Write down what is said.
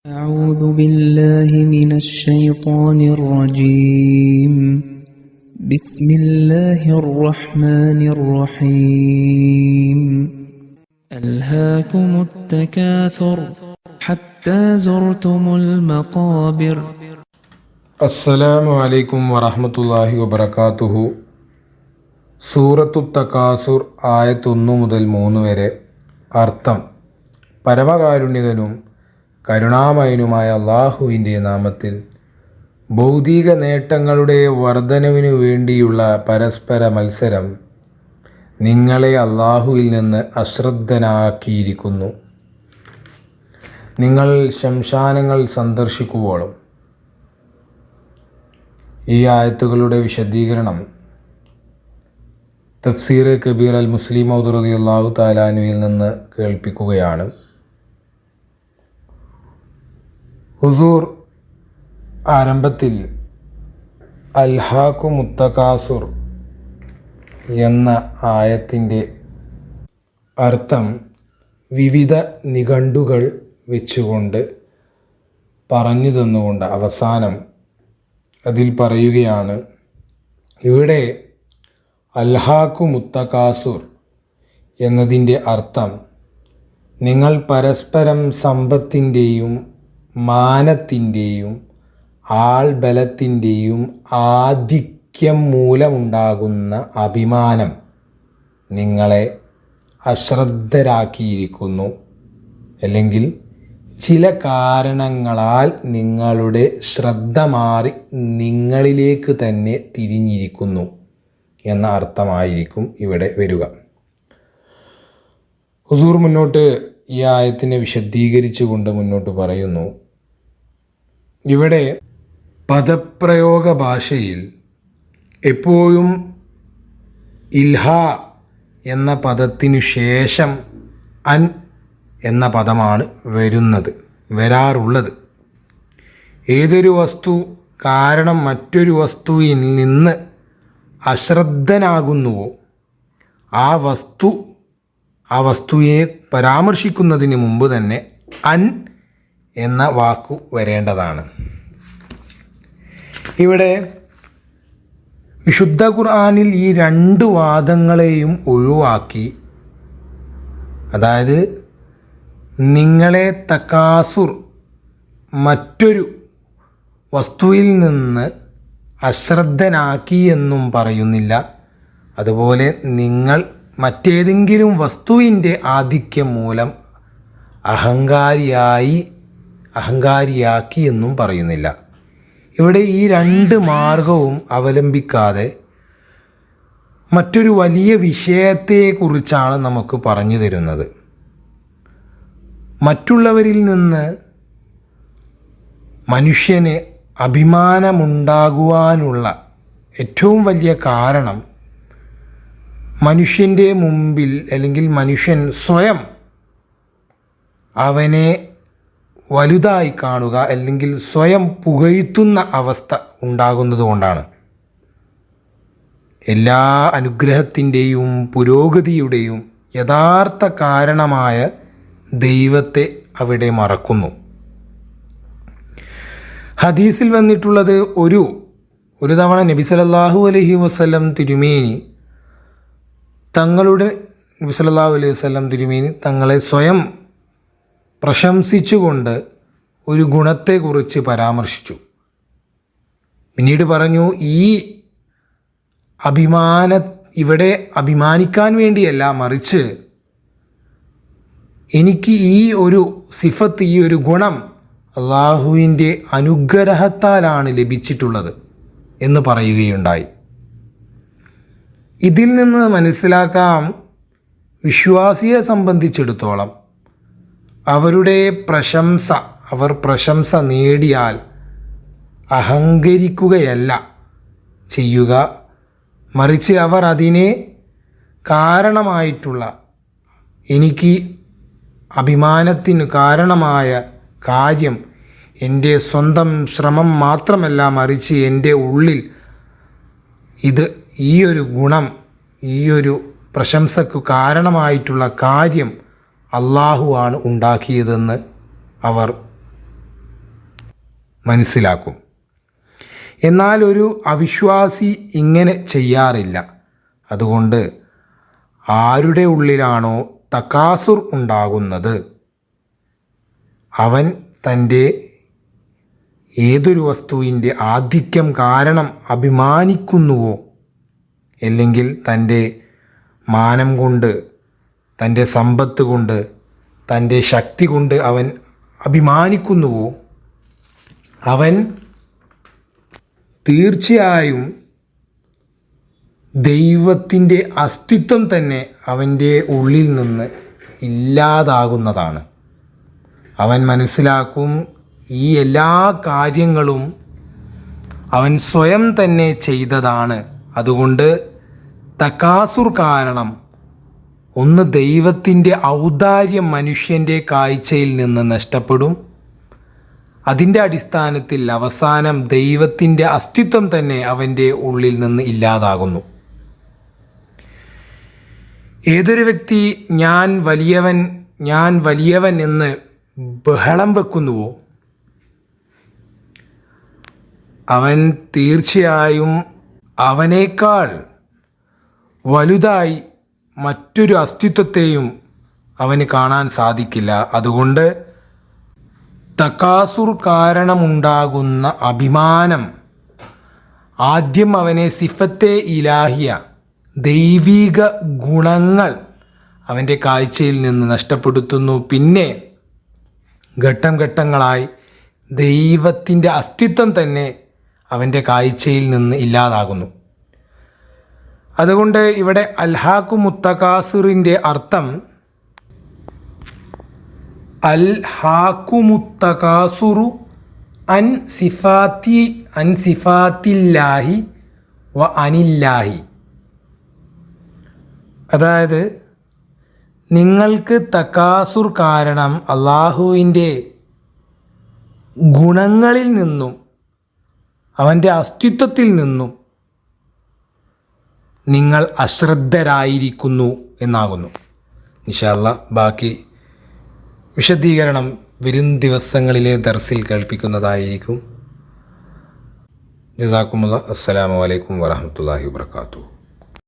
أعوذ بالله من الشيطان الرجيم بسم الله الرحمن الرحيم ألهاكم التكاثر حتى زرتم المقابر അസ്സലാമു അലൈക്കും വറഹ്മത്തുള്ളാഹി വബറകാതുഹു. സൂറത്തു തകാസുർ ആയത്ത് 1 മുതൽ 3 വരെ. അർത്ഥം: പരമകാരുണ്യകനും കരുണാമയനുമായ അള്ളാഹുവിൻ്റെ നാമത്തിൽ. ഭൗതിക നേട്ടങ്ങളുടെ വർധനവിനു വേണ്ടിയുള്ള പരസ്പര മത്സരം നിങ്ങളെ അള്ളാഹുവിൽ നിന്ന് അശ്രദ്ധനാക്കിയിരിക്കുന്നു. നിങ്ങൾ ശ്മശാനങ്ങൾ സന്ദർശിക്കുവോളം. ഈ ആയത്തുകളുടെ വിശദീകരണം തഫ്സീർ കബീർ അൽ മുസ്ലിം മൗദൂദ് റളിയല്ലാഹു തആല അൻഹുവിൽ നിന്ന് കേൾപ്പിക്കുകയാണ്. ഹുസൂർ ആരംഭത്തിൽ അൽഹാകുമുത് തകാസുർ എന്ന ആയത്തിൻ്റെ അർത്ഥം വിവിധ നിഘണ്ടുകൾ വെച്ചുകൊണ്ട് പറഞ്ഞു തന്നുകൊണ്ട് അവസാനം അതിൽ പറയുകയാണ്, ഇവിടെ അൽഹാകുമുത് തകാസുർ എന്നതിൻ്റെ അർത്ഥം നിങ്ങൾ പരസ്പരം സമ്പത്തിൻ്റെയും മാനത്തിൻ്റെയും ആൾബലത്തിൻ്റെയും ആധിക്യം മൂലമുണ്ടാകുന്ന അഭിമാനം നിങ്ങളെ അശ്രദ്ധരാക്കിയിരിക്കുന്നു, അല്ലെങ്കിൽ ചില കാരണങ്ങളാൽ നിങ്ങളുടെ ശ്രദ്ധ മാറി നിങ്ങളിലേക്ക് തന്നെ തിരിഞ്ഞിരിക്കുന്നു എന്ന അർത്ഥമായിരിക്കും ഇവിടെ വരിക. ഹുസൂർ മുന്നോട്ട് ഈ ആയത്തിനെ വിശദീകരിച്ചുകൊണ്ട് മുന്നോട്ട് പറയുന്നു, ഇവിടെ പദപ്രയോഗ ഭാഷയിൽ എപ്പോഴും ഇൽഹ എന്ന പദത്തിനു ശേഷം അൻ എന്ന പദമാണ് വരാറുള്ളത്. ഏതൊരു വസ്തു കാരണം മറ്റൊരു വസ്തുവിൽ നിന്ന് അശ്രദ്ധനാകുന്നുവോ ആ വസ്തുവിനെ പരാമർശിക്കുന്നതിന് മുമ്പ് തന്നെ അൻ എന്ന വാക്കു വരേണ്ടതാണ്. ഇവിടെ വിശുദ്ധ ഖുർആനിൽ ഈ രണ്ട് വാദങ്ങളെയും ഒഴിവാക്കി, അതായത് നിങ്ങളെ തകാസുർ മറ്റൊരു വസ്തുവിൽ നിന്ന് അശ്രദ്ധനാക്കി എന്നും പറയുന്നില്ല, അതുപോലെ നിങ്ങൾ മറ്റേതെങ്കിലും വസ്തുവിൻ്റെ ആധിക്യം മൂലം അഹങ്കാരിയാക്കി എന്നും പറയുന്നില്ല. ഇവിടെ ഈ രണ്ട് മാർഗവും അവലംബിക്കാതെ മറ്റൊരു വലിയ വിഷയത്തെക്കുറിച്ചാണ് നമുക്ക് പറഞ്ഞു തരുന്നത്. മറ്റുള്ളവരിൽ നിന്ന് മനുഷ്യന് അഭിമാനമുണ്ടാകുവാനുള്ള ഏറ്റവും വലിയ കാരണം മനുഷ്യൻ്റെ മുമ്പിൽ, അല്ലെങ്കിൽ മനുഷ്യൻ സ്വയം അവനെ വലുതായി കാണുക, അല്ലെങ്കിൽ സ്വയം പുകഴ്ത്തുന്ന അവസ്ഥ ഉണ്ടാകുന്നത് കൊണ്ടാണ്. എല്ലാ അനുഗ്രഹത്തിൻ്റെയും പുരോഗതിയുടെയും യഥാർത്ഥ കാരണമായ ദൈവത്തെ അവിടെ മറക്കുന്നു. ഹദീസിൽ വന്നിട്ടുള്ളത്, ഒരു തവണ നബി സല്ലല്ലാഹു അലൈഹി വസല്ലം തിരുമേനി തങ്ങളെ സ്വയം പ്രശംസിച്ചുകൊണ്ട് ഒരു ഗുണത്തെക്കുറിച്ച് പരാമർശിച്ചു. പിന്നീട് പറഞ്ഞു, ഇവിടെ അഭിമാനിക്കാൻ വേണ്ടിയല്ല, മറിച്ച് എനിക്ക് ഈ ഒരു സിഫത്ത്, ഈ ഒരു ഗുണം അള്ളാഹുവിൻ്റെ അനുഗ്രഹത്താലാണ് ലഭിച്ചിട്ടുള്ളത് എന്ന് പറയുകയുണ്ടായി. ഇതിൽ നിന്ന് മനസ്സിലാക്കാം, വിശ്വാസിയെ സംബന്ധിച്ചിടത്തോളം അവർ പ്രശംസ നേടിയാൽ അഹങ്കരിക്കുകയല്ല ചെയ്യുക, മറിച്ച് അവർ അതിനെ കാരണമായിട്ടുള്ള, എനിക്ക് അഭിമാനത്തിന് കാരണമായ കാര്യം എൻ്റെ സ്വന്തം ശ്രമം മാത്രമല്ല, മറിച്ച് എൻ്റെ ഉള്ളിൽ ഈ ഒരു ഗുണം, ഈ ഒരു പ്രശംസയ്ക്ക് കാരണമായിട്ടുള്ള കാര്യം അള്ളാഹുവാണ് ഉണ്ടാക്കിയതെന്ന് അവർ മനസ്സിലാക്കും. എന്നാൽ ഒരു അവിശ്വാസി ഇങ്ങനെ ചെയ്യാറില്ല. അതുകൊണ്ട് ആരുടെ ഉള്ളിലാണോ തകാസുർ ഉണ്ടാകുന്നത്, അവൻ തൻ്റെ ഏതൊരു വസ്തുവിൻ്റെ ആധിക്യം കാരണം അഭിമാനിക്കുന്നുവോ, അല്ലെങ്കിൽ തൻ്റെ മാനം കൊണ്ട്, തൻ്റെ സമ്പത്ത് കൊണ്ട്, തൻ്റെ ശക്തി കൊണ്ട് അവൻ അഭിമാനിക്കുന്നുവോ, അവൻ തീർച്ചയായും ദൈവത്തിൻ്റെ അസ്തിത്വം തന്നെ അവൻ്റെ ഉള്ളിൽ നിന്ന് ഇല്ലാതാകുന്നതാണ്. അവൻ മനസ്സിലാക്കും ഈ എല്ലാ കാര്യങ്ങളും അവൻ സ്വയം തന്നെ ചെയ്തതാണ്. അതുകൊണ്ട് തകാസുർ കാരണം ഒന്ന് ദൈവത്തിൻ്റെ ഔദാര്യം മനുഷ്യൻ്റെ കാഴ്ചയിൽ നിന്ന് നഷ്ടപ്പെടും. അതിൻ്റെ അടിസ്ഥാനത്തിൽ അവസാനം ദൈവത്തിൻ്റെ അസ്തിത്വം തന്നെ അവൻ്റെ ഉള്ളിൽ നിന്ന് ഇല്ലാതാകുന്നു. ഏതൊരു വ്യക്തി ഞാൻ വലിയവൻ എന്ന് ബഹളം വെക്കുന്നുവോ, അവൻ തീർച്ചയായും അവനേക്കാൾ വലുതായി മറ്റൊരു അസ്തിത്വത്തെയും അവന് കാണാൻ സാധിക്കില്ല. അതുകൊണ്ട് തകാസുർ കാരണമുണ്ടാകുന്ന അഭിമാനം ആദ്യം അവനെ സിഫത്തെ ഇലാഹിയ, ദൈവിക ഗുണങ്ങൾ അവൻ്റെ കാഴ്ചയിൽ നിന്ന് നഷ്ടപ്പെടുത്തുന്നു. പിന്നെ ഘട്ടം ഘട്ടങ്ങളായി ദൈവത്തിൻ്റെ അസ്തിത്വം തന്നെ അവൻ്റെ കാഴ്ചയിൽ നിന്ന് ഇല്ലാതാകുന്നു. അതുകൊണ്ട് ഇവിടെ അൽഹാഖു മുത്തകാസുറിൻ്റെ അർത്ഥം അൽഹാഖു മുത്തകാസുറു അൻ സിഫാത്തില്ലാഹി വ അനില്ലാഹി. അതായത് നിങ്ങൾക്ക് തകാസുർ കാരണം അള്ളാഹുവിൻ്റെ ഗുണങ്ങളിൽ നിന്നും അവൻ്റെ അസ്തിത്വത്തിൽ നിന്നും നിങ്ങൾ അശ്രദ്ധരായിരിക്കുന്നു എന്നാകുന്നു. ഇൻഷാ അല്ലാഹ് ബാക്കി വിശദീകരണം വരും ദിവസങ്ങളിലെ ദർസിൽ കേൾപ്പിക്കുന്നതായിരിക്കും. ജസാക്കുമുല്ലാഹ്. അസ്സലാമു അലൈക്കും വറഹ്മത്തുള്ളാഹി വബറകാതുഹു.